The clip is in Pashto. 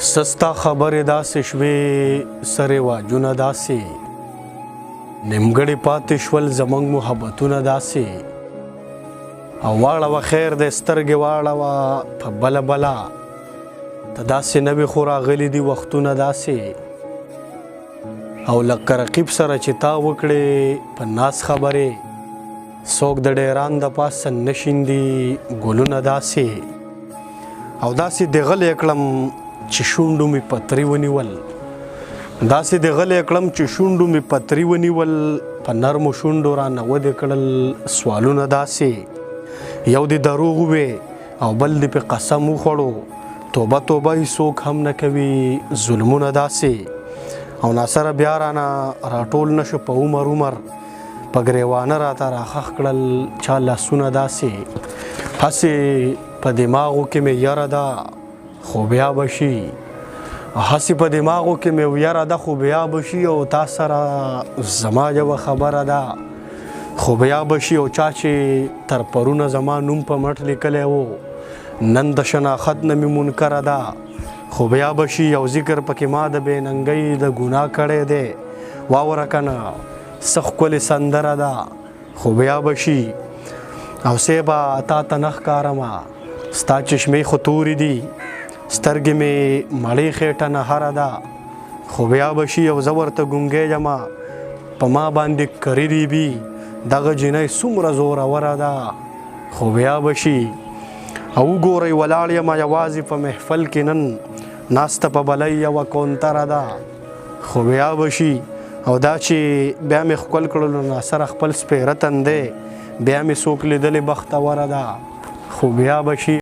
سستا خبرې داسې شوې سرې واجونه داسې نیمګړې پاتې شول زموږ محبتونه داسې او واړوه خیر د سترګې واړوه په بله بله ته داسې نوې خو راغلي دي وختونه داسې او لکه رقیب سره چې تا وکړې په ناز خبرې څوک د ډیران د پاسه نه شیندي ګلونه داسې او داسې د غلې کړم چې شونډو مې پتري ونیول داسې د غلې کړم چې شونډو مې پتري ونیول په نرمو شونډو رانه ودې کړل سوالونه داسې یو د دروغ وې او بل د په قسم وخوړو توبه توبه هیڅوک هم نه کوي ظلمونه داسې او ناصره بیا رانه راټول نشو په عمر په ګریوانه راته راخښ کړل چا لاسونه داسې هسې په دماغو کې مې یره ده خو بیا به شي هسې په دماغو کې مې یره ده خو بیا به شي او تا سره زما یوه خبره ده خو بیا به شي او چا چې تر پرونه زما نوم په مټ لیکلی و نن د شناخت نه مې منکره ده خو بیا به شي او ذکر پکې ما د بې ننګۍ د ګناه کړی دی واوره که نه څه ښکلې سندره ده خو بیا به شي او سیبه تا ته نه ښکارمه ستا چشمې خو تورې دي سترګې مې مړې خېټه نهره ده خو بیا به شي او زه ورته ګونګی یمه په ما باندې کرې بي دغه جنۍ څومره زوروره ده خو بیا به شي او وګورئ ولاړ یمه یوازې په محفل کې نن ناسته په بلۍ یوه کونتره ده خو بیا به شي او دا چې بیا مې ښکل کړلو ناصره خپل سپېره تندی بیا مې څوک لیدلې بختوره ده خو بیا به شي